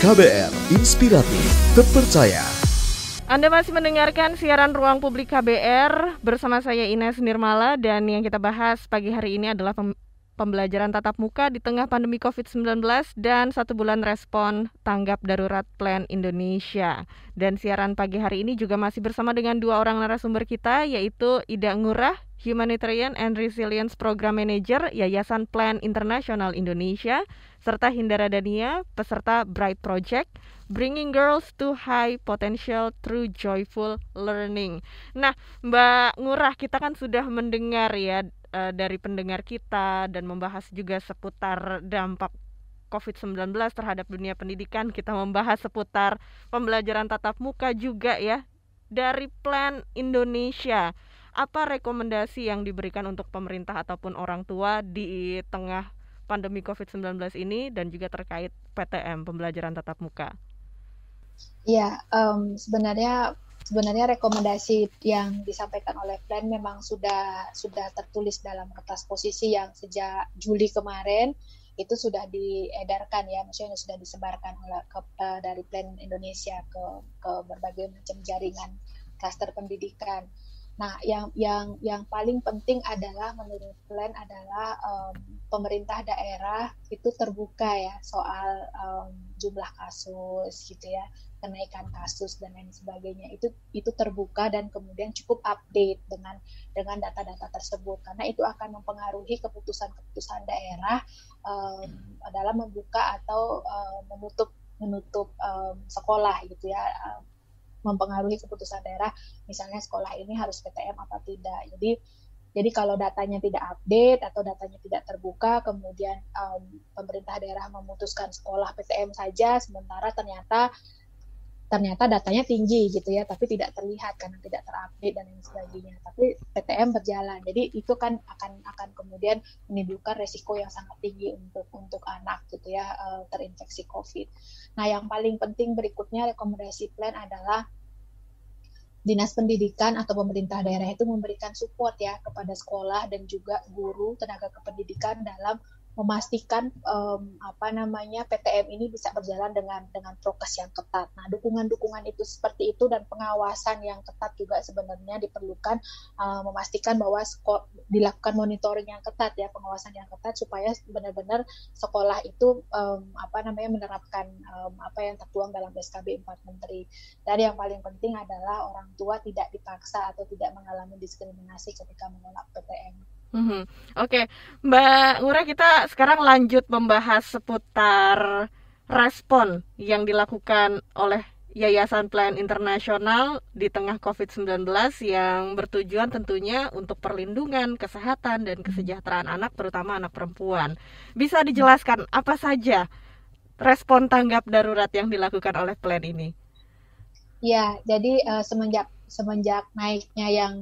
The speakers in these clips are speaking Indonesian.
KBR Inspiratif Terpercaya. Anda masih mendengarkan siaran Ruang Publik KBR bersama saya Ines Nirmala, dan yang kita bahas pagi hari ini adalah pembelajaran tatap muka di tengah pandemi COVID-19 dan 1 bulan respon tanggap darurat Plan Indonesia. Dan siaran pagi hari ini juga masih bersama dengan 2 orang narasumber kita, yaitu Ida Ngurah, Humanitarian and Resilience Program Manager Yayasan Plan International Indonesia, serta Hindara Dania, peserta Bright Project, Bringing Girls to High Potential Through Joyful Learning. Nah, Mbak Ngurah, kita kan sudah mendengar ya dari pendengar kita dan membahas juga seputar dampak COVID-19 terhadap dunia pendidikan. Kita membahas seputar pembelajaran tatap muka juga ya dari Plan Indonesia. Apa rekomendasi yang diberikan untuk pemerintah ataupun orang tua di tengah pandemi COVID-19 ini, dan juga terkait PTM, pembelajaran tatap muka? Ya, sebenarnya rekomendasi yang disampaikan oleh Plan memang sudah tertulis dalam kertas posisi yang sejak Juli kemarin itu sudah diedarkan ya, maksudnya sudah disebarkan dari Plan Indonesia ke berbagai macam jaringan klaster pendidikan. Nah, yang paling penting adalah menurut Plan adalah pemerintah daerah itu terbuka ya soal jumlah kasus gitu ya, kenaikan kasus dan lain sebagainya, itu terbuka dan kemudian cukup update dengan data-data tersebut, karena itu akan mempengaruhi keputusan daerah dalam membuka atau menutup sekolah gitu ya, mempengaruhi keputusan daerah, misalnya sekolah ini harus PTM apa tidak. Jadi kalau datanya tidak update atau datanya tidak terbuka, kemudian pemerintah daerah memutuskan sekolah PTM saja, sementara ternyata datanya tinggi gitu ya, tapi tidak terlihat karena tidak terupdate dan lain sebagainya. Tapi PTM berjalan, jadi itu kan akan kemudian menimbulkan resiko yang sangat tinggi untuk anak gitu ya, terinfeksi COVID. Nah, yang paling penting berikutnya rekomendasi Plan adalah Dinas Pendidikan atau pemerintah daerah itu memberikan support ya kepada sekolah dan juga guru, tenaga kependidikan dalam memastikan PTM ini bisa berjalan dengan prokes yang ketat. Nah, dukungan itu seperti itu dan pengawasan yang ketat juga sebenarnya diperlukan, memastikan bahwa dilakukan monitoring yang ketat ya, pengawasan yang ketat supaya benar-benar sekolah itu menerapkan apa yang tertuang dalam SKB 4 Menteri. Dan yang paling penting adalah orang tua tidak dipaksa atau tidak mengalami diskriminasi ketika menolak PTM. Oke, Mbak Ngurah, kita sekarang lanjut membahas seputar respon yang dilakukan oleh Yayasan Plan Internasional di tengah COVID-19 yang bertujuan tentunya untuk perlindungan, kesehatan, dan kesejahteraan anak, terutama anak perempuan. Bisa dijelaskan apa saja respon tanggap darurat yang dilakukan oleh Plan ini? Ya, jadi semenjak naiknya yang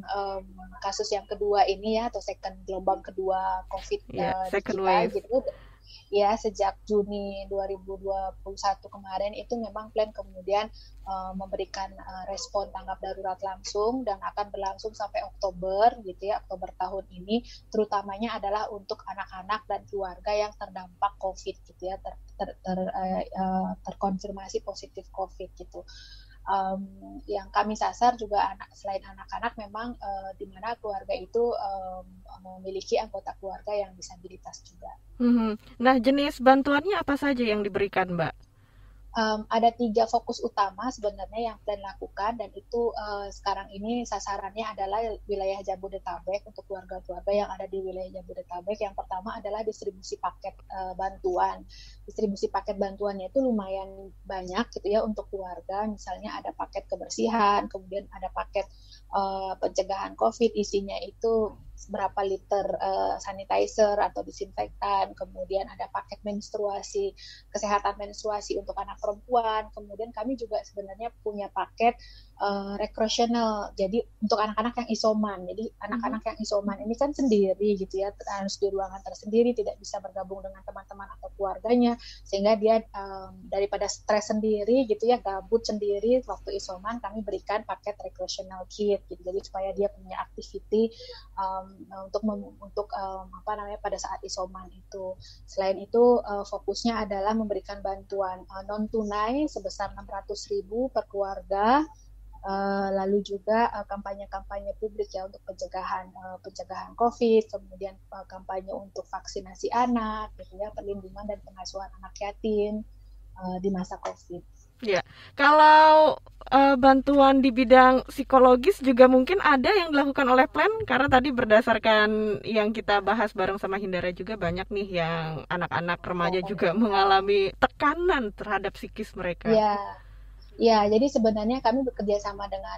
kasus yang kedua ini ya, atau gelombang kedua COVID second wave gitu ya, sejak Juni 2021 kemarin itu memang Plan kemudian memberikan respon tanggap darurat langsung dan akan berlangsung sampai Oktober gitu ya, Oktober tahun ini, terutamanya adalah untuk anak-anak dan keluarga yang terdampak COVID gitu ya, terkonfirmasi positif COVID gitu. Yang kami sasar juga selain anak-anak memang di mana keluarga itu memiliki anggota keluarga yang disabilitas juga. Nah, jenis bantuannya apa saja yang diberikan, Mbak? Ada 3 fokus utama sebenarnya yang Plan lakukan, dan itu sekarang ini sasarannya adalah wilayah Jabodetabek, untuk keluarga-keluarga yang ada di wilayah Jabodetabek. Yang pertama adalah distribusi paket bantuan. Distribusi paket bantuannya itu lumayan banyak gitu ya untuk keluarga. Misalnya ada paket kebersihan, kemudian ada paket pencegahan COVID, isinya itu berapa liter sanitizer atau disinfektan, kemudian ada paket menstruasi, kesehatan menstruasi untuk anak perempuan, kemudian kami juga sebenarnya punya paket recreational. Jadi untuk anak-anak yang isoman. Jadi anak-anak yang isoman ini kan sendiri gitu ya, harus di ruangan tersendiri, tidak bisa bergabung dengan teman-teman atau keluarganya, sehingga dia daripada stres sendiri gitu ya, gabut sendiri waktu isoman, kami berikan paket recreational kit gitu. Jadi supaya dia punya activity untuk pada saat isoman itu. Selain itu fokusnya adalah memberikan bantuan non tunai sebesar 600.000 per keluarga. Lalu juga kampanye-kampanye publik ya untuk pencegahan COVID, kemudian kampanye untuk vaksinasi anak, gitu ya, perlindungan dan pengasuhan anak yatim di masa COVID. Ya, kalau bantuan di bidang psikologis juga mungkin ada yang dilakukan oleh Plan, karena tadi berdasarkan yang kita bahas bareng sama Hindara juga banyak nih yang anak-anak remaja juga mengalami tekanan terhadap psikis mereka. Ya, jadi sebenarnya kami bekerja sama dengan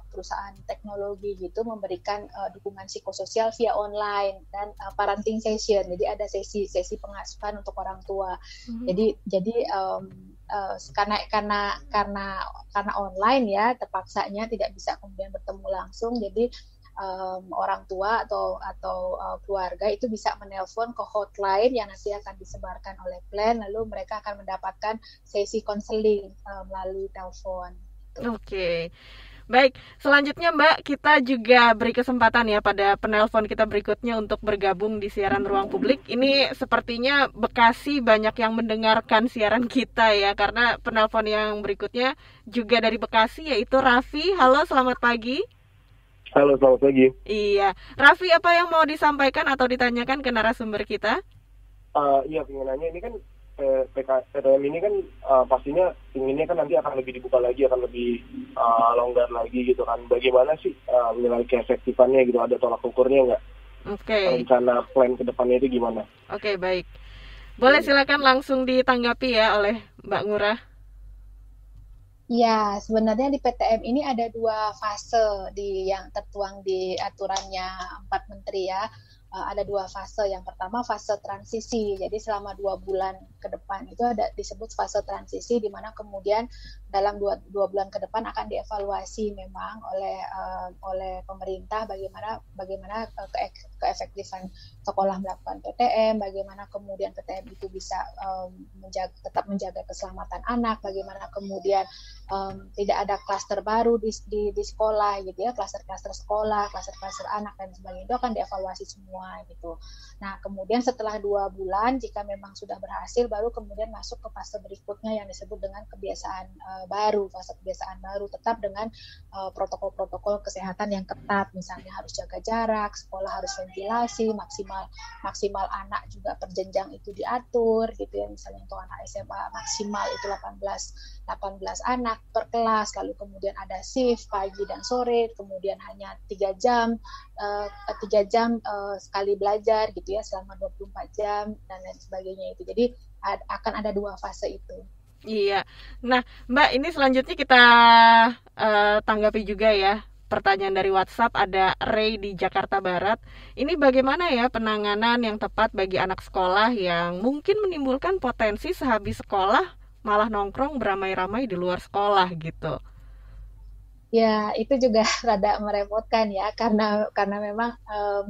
perusahaan teknologi gitu, memberikan dukungan psikososial via online dan parenting session. Jadi ada sesi pengasuhan untuk orang tua. Jadi karena online ya, terpaksanya tidak bisa kemudian bertemu langsung. Jadi orang tua atau keluarga itu bisa menelpon ke hotline yang nanti akan disebarkan oleh Plan, lalu mereka akan mendapatkan sesi konseling melalui telepon. Oke. Baik, selanjutnya Mbak, kita juga beri kesempatan ya pada penelpon kita berikutnya untuk bergabung di siaran Ruang Publik. Ini sepertinya Bekasi banyak yang mendengarkan siaran kita ya, karena penelpon yang berikutnya juga dari Bekasi, yaitu Raffi. Halo, selamat pagi. Halo, selamat pagi. Iya, Raffi, apa yang mau disampaikan atau ditanyakan ke narasumber kita? Iya, pengen nanya, ini kan PTM ini kan pastinya inginnya kan nanti akan lebih dibuka lagi, akan lebih longgar lagi gitu kan. Bagaimana sih nilai keefektifannya gitu? Ada tolak ukurnya nggak? Oke. Rencana plan ke depannya itu gimana? Oke, baik. Boleh silakan langsung ditanggapi ya oleh Mbak Ngurah. Ya, sebenarnya di PTM ini ada 2 fase yang tertuang di aturannya 4 menteri ya. Ada 2 fase. Yang pertama fase transisi. Jadi selama 2 bulan ke depan itu ada disebut fase transisi, di mana kemudian dalam 2 bulan ke depan akan dievaluasi memang oleh pemerintah bagaimana keefektifan sekolah melakukan PTM, bagaimana kemudian PTM itu bisa tetap menjaga keselamatan anak, bagaimana kemudian tidak ada klaster baru di sekolah gitu ya, klaster-klaster sekolah, klaster-klaster anak dan sebagainya, itu akan dievaluasi semua gitu. Nah, kemudian setelah 2 bulan jika memang sudah berhasil, baru kemudian masuk ke fase berikutnya yang disebut dengan kebiasaan baru, fase kebiasaan baru, tetap dengan protokol-protokol kesehatan yang ketat, misalnya harus jaga jarak, sekolah harus ventilasi, maksimal anak juga per jenjang itu diatur gitu ya, misalnya untuk anak SMA maksimal itu 18 anak per kelas, lalu kemudian ada shift pagi dan sore, kemudian hanya 3 jam sekali belajar gitu ya selama 24 jam dan lain sebagainya itu. Jadi akan ada 2 fase itu. Iya. Nah, Mbak, ini selanjutnya kita tanggapi juga ya. Pertanyaan dari WhatsApp, ada Ray di Jakarta Barat. Ini bagaimana ya penanganan yang tepat bagi anak sekolah yang mungkin menimbulkan potensi sehabis sekolah malah nongkrong beramai-ramai di luar sekolah gitu? Ya, itu juga rada merepotkan ya, karena memang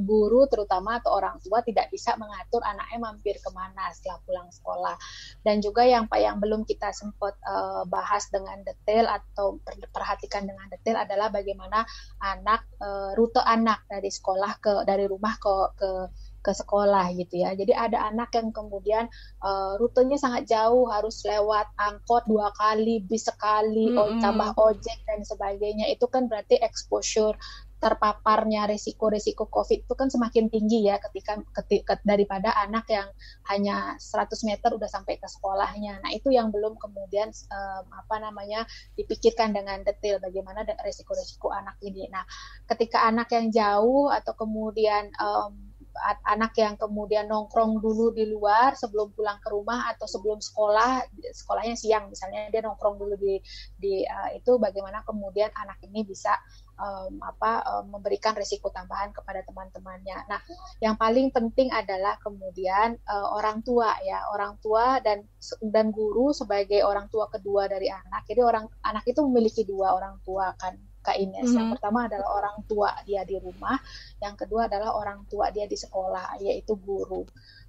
guru terutama atau orang tua tidak bisa mengatur anaknya mampir kemana setelah pulang sekolah. Dan juga yang belum kita sempat bahas dengan detail atau perhatikan dengan detail adalah bagaimana rute anak dari rumah ke sekolah gitu ya. Jadi ada anak yang kemudian rutenya sangat jauh, harus lewat angkot 2 kali, bis sekali, tambah ojek dan sebagainya. Itu kan berarti exposure terpaparnya resiko COVID itu kan semakin tinggi ya ketika daripada anak yang hanya 100 meter udah sampai ke sekolahnya. Nah, itu yang belum kemudian dipikirkan dengan detail bagaimana resiko-resiko anak ini. Nah, ketika anak yang jauh atau kemudian anak yang kemudian nongkrong dulu di luar sebelum pulang ke rumah atau sebelum sekolahnya siang misalnya, dia nongkrong dulu di itu, bagaimana kemudian anak ini bisa memberikan risiko tambahan kepada teman-temannya. Nah, yang paling penting adalah kemudian orang tua dan guru sebagai orang tua kedua dari anak. Jadi anak itu memiliki dua orang tua kan, Kak Ines. Yang pertama adalah orang tua dia di rumah, yang kedua adalah orang tua dia di sekolah, yaitu guru.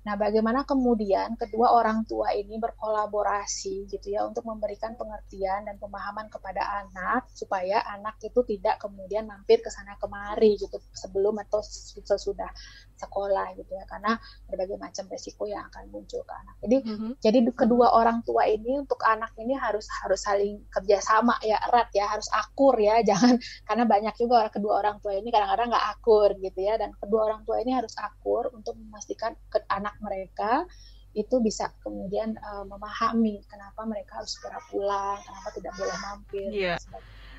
Nah, bagaimana kemudian kedua orang tua ini berkolaborasi gitu ya untuk memberikan pengertian dan pemahaman kepada anak supaya anak itu tidak kemudian mampir ke sana kemari gitu sebelum atau sesudah sekolah gitu ya, karena berbagai macam resiko yang akan muncul ke anak. Jadi kedua orang tua ini untuk anak ini harus saling kerjasama ya, erat ya, harus akur ya, jangan, karena banyak juga kedua orang tua ini kadang-kadang nggak akur gitu ya, dan kedua orang tua ini harus akur untuk memastikan anak mereka itu bisa kemudian memahami kenapa mereka harus segera pulang, kenapa tidak boleh mampir. Yeah.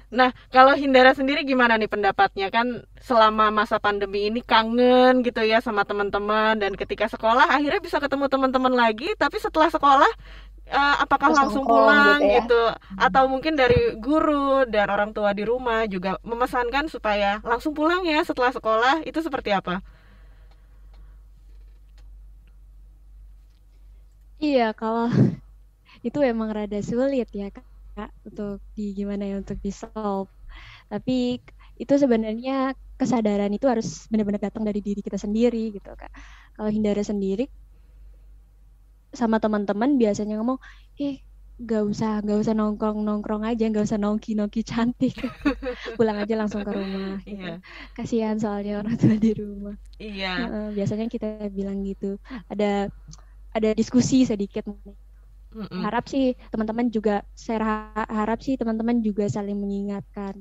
Nah, kalau Hindara sendiri gimana nih pendapatnya? Kan selama masa pandemi ini kangen gitu ya sama teman-teman, dan ketika sekolah akhirnya bisa ketemu teman-teman lagi, tapi setelah sekolah apakah langsung pulang gitu, atau mungkin dari guru dan orang tua di rumah juga memesankan supaya langsung pulang ya setelah sekolah, itu seperti apa? Iya, kalau itu emang rada sulit ya Kak untuk untuk di solve. Tapi itu sebenarnya kesadaran itu harus benar-benar datang dari diri kita sendiri gitu Kak. Kalau Hindara sendiri sama teman-teman biasanya ngomong, gak usah nongkrong aja, gak usah nongki cantik, pulang aja langsung ke rumah gitu. Iya. Kasihan soalnya orang tua di rumah. Iya. Biasanya kita bilang gitu, ada diskusi sedikit. Harap sih teman-teman juga, saya harap sih teman-teman juga saling mengingatkan.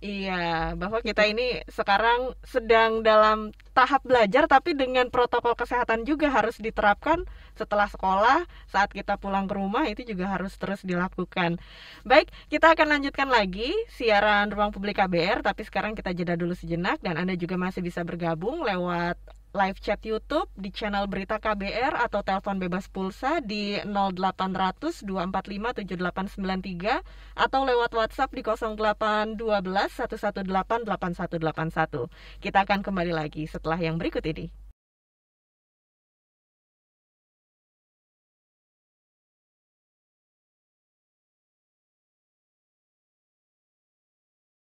Iya, bahwa kita ini sekarang sedang dalam tahap belajar, tapi dengan protokol kesehatan juga harus diterapkan setelah sekolah, saat kita pulang ke rumah itu juga harus terus dilakukan. Baik, kita akan lanjutkan lagi siaran Ruang Publik KBR, tapi sekarang kita jeda dulu sejenak, dan Anda juga masih bisa bergabung lewat live chat YouTube di channel Berita KBR atau telepon bebas pulsa di 0800 245 7893 atau lewat WhatsApp di 0812 118 8181. Kita akan kembali lagi setelah yang berikut ini.